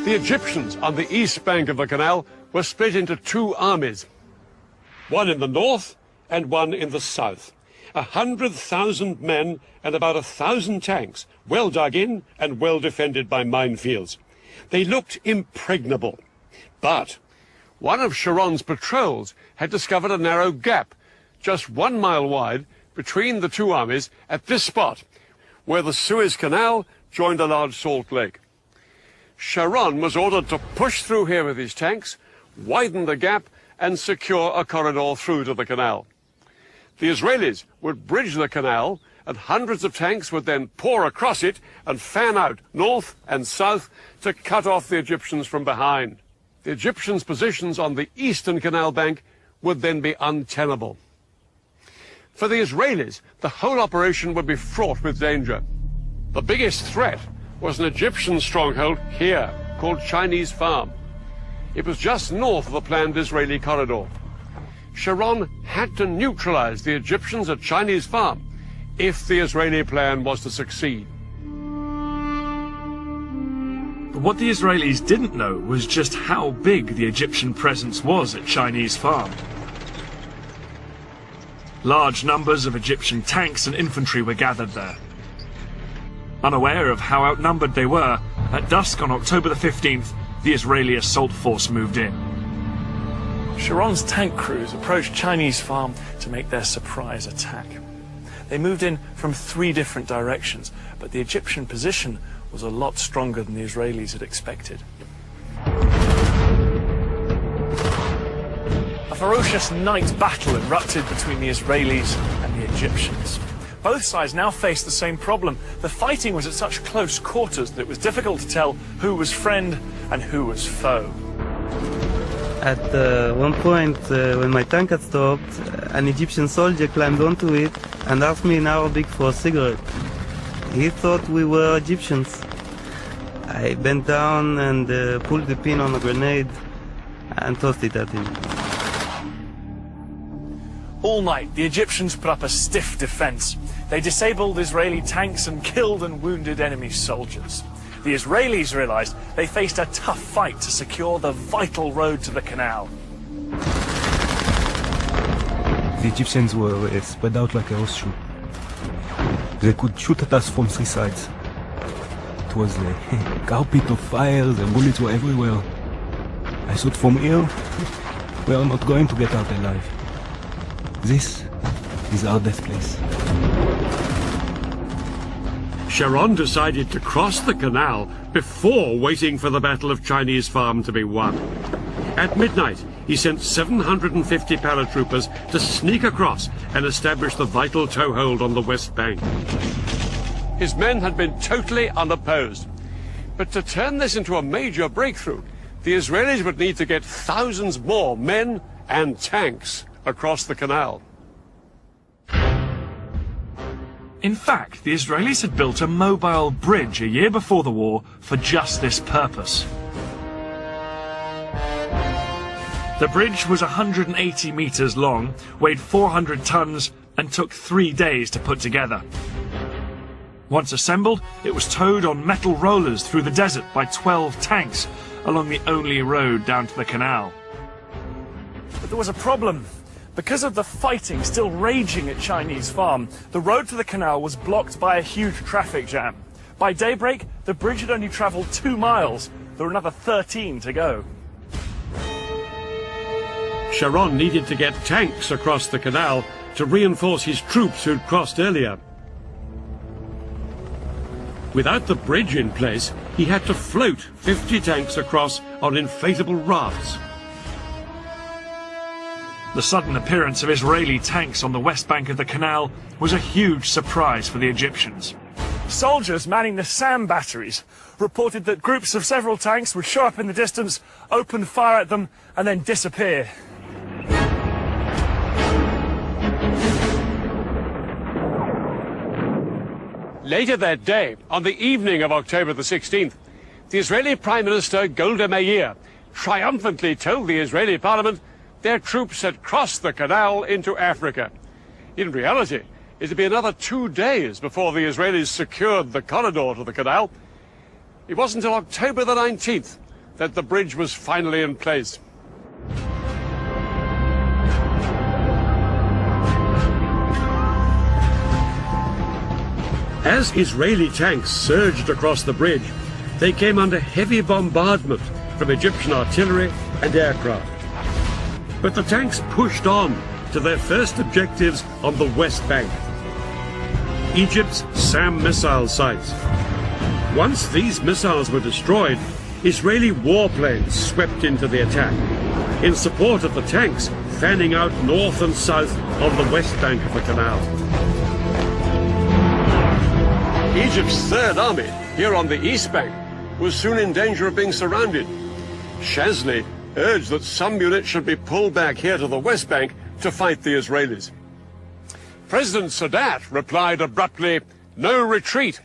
The Egyptians on the east bank of the canal were split into two armies, one in the north and one in the south. 100,000 men and about 1,000 tanks, well dug in and well defended by minefields. They looked impregnable. But one of Sharon's patrols had discovered a narrow gap, just 1 mile wide, between the two armies at this spot, where the Suez Canal joined a large salt lake. Sharon was ordered to push through here with his tanks, widen the gap, and secure a corridor through to the canal. The Israelis would bridge the canal, and hundreds of tanks would then pour across it and fan out north and south to cut off the Egyptians from behind. The Egyptians' positions on the eastern canal bank would then be untenable. For the Israelis, the whole operation would be fraught with danger. The biggest threat was an Egyptian stronghold here, called Chinese Farm. It was just north of the planned Israeli corridor. Sharon had to neutralize the Egyptians at Chinese Farm if the Israeli plan was to succeed. But what the Israelis didn't know was just how big the Egyptian presence was at Chinese Farm. Large numbers of Egyptian tanks and infantry were gathered there. Unaware of how outnumbered they were, at dusk on October the 15th, the Israeli assault force moved in. Sharon's tank crews approached Chinese Farm to make their surprise attack. They moved in from 3 different directions, but the Egyptian position was a lot stronger than the Israelis had expected. A ferocious night battle erupted between the Israelis and the Egyptians. Both sides now faced the same problem. The fighting was at such close quarters that it was difficult to tell who was friend and who was foe. At one point, when my tank had stopped, an Egyptian soldier climbed onto it and asked me in Arabic for a cigarette. He thought we were Egyptians. I bent down and pulled the pin on a grenade and tossed it at him. All night, the Egyptians put up a stiff defense. They disabled Israeli tanks and killed and wounded enemy soldiers. The Israelis realized they faced a tough fight to secure the vital road to the canal. The Egyptians were spread out like a horseshoe. They could shoot at us from 3 sides. It was a carpet of fire, the bullets were everywhere. I thought, from here, we are not going to get out alive. This is our death place. Sharon decided to cross the canal before waiting for the Battle of Chinese Farm to be won. At midnight, he sent 750 paratroopers to sneak across and establish the vital toehold on the west bank. His men had been totally unopposed. But to turn this into a major breakthrough, the Israelis would need to get thousands more men and tanks across the canal. In fact, the Israelis had built a mobile bridge a year before the war for just this purpose. The bridge was 180 meters long, weighed 400 tons, and took 3 days to put together. Once assembled, it was towed on metal rollers through the desert by 12 tanks along the only road down to the canal. But there was a problem. Because of the fighting still raging at Chinese Farm, the road to the canal was blocked by a huge traffic jam. By daybreak, the bridge had only travelled 2 miles. There were another 13 to go. Sharon needed to get tanks across the canal to reinforce his troops who'd crossed earlier. Without the bridge in place, he had to float 50 tanks across on inflatable rafts. The sudden appearance of Israeli tanks on the west bank of the canal was a huge surprise for the Egyptians. Soldiers manning the SAM batteries reported that groups of several tanks would show up in the distance, open fire at them, and then disappear. Later that day, on the evening of October the 16th, the Israeli Prime Minister Golda Meir triumphantly told the Israeli parliament their troops had crossed the canal into Africa. In reality, it would be another 2 days before the Israelis secured the corridor to the canal. It wasn't until October the 19th that the bridge was finally in place. As Israeli tanks surged across the bridge, they came under heavy bombardment from Egyptian artillery and aircraft. But the tanks pushed on to their first objectives on the West Bank, Egypt's SAM missile sites. Once these missiles were destroyed, Israeli warplanes swept into the attack, in support of the tanks fanning out north and south on the west bank of the canal. Egypt's Third Army, here on the east bank, was soon in danger of being surrounded. Shazli urged that some units should be pulled back here to the west bank to fight the Israelis. President Sadat replied abruptly, "No retreat."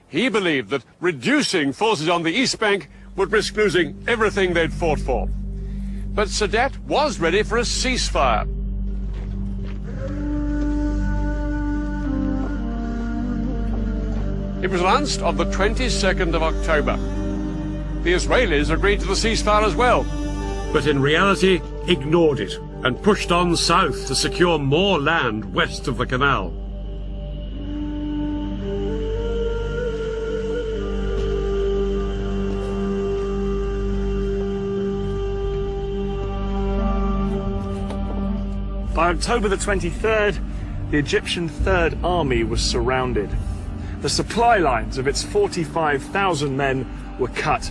He believed that reducing forces on the east bank would risk losing everything they'd fought for. But Sadat was ready for a ceasefire. It was announced on the 22nd of October. The Israelis agreed to the ceasefire as well, but in reality ignored it and pushed on south to secure more land west of the canal. By October the 23rd, the Egyptian Third Army was surrounded. The supply lines of its 45,000 men were cut.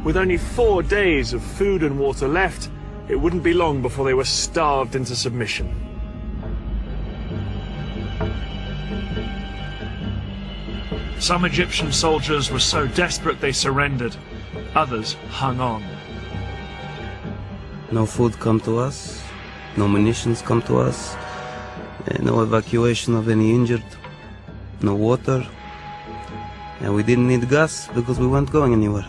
With only 4 days of food and water left, it wouldn't be long before they were starved into submission. Some Egyptian soldiers were so desperate they surrendered. Others hung on. No food come to us, no munitions come to us, no evacuation of any injured, no water, and we didn't need gas because we weren't going anywhere.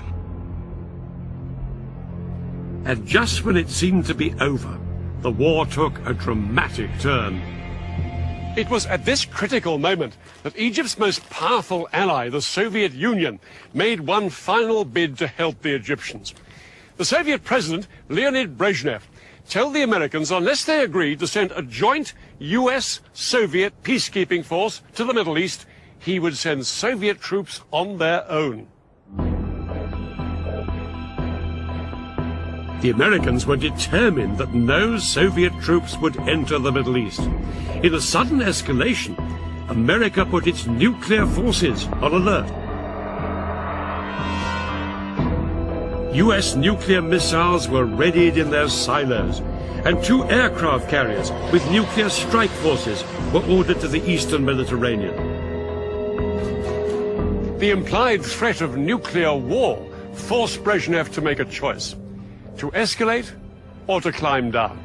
And just when it seemed to be over, the war took a dramatic turn. It was at this critical moment that Egypt's most powerful ally, the Soviet Union, made one final bid to help the Egyptians. The Soviet President, Leonid Brezhnev, told the Americans unless they agreed to send a joint US-Soviet peacekeeping force to the Middle East, he would send Soviet troops on their own. The Americans were determined that no Soviet troops would enter the Middle East. In a sudden escalation, America put its nuclear forces on alert. US nuclear missiles were readied in their silos, and 2 aircraft carriers with nuclear strike forces were ordered to the eastern Mediterranean. The implied threat of nuclear war forced Brezhnev to make a choice: to escalate or to climb down.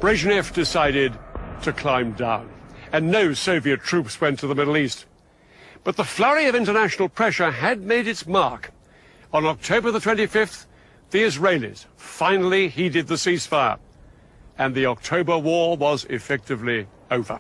Brezhnev decided to climb down, and no Soviet troops went to the Middle East. But the flurry of international pressure had made its mark. On October the 25th, the Israelis finally heeded the ceasefire, and the October war was effectively over.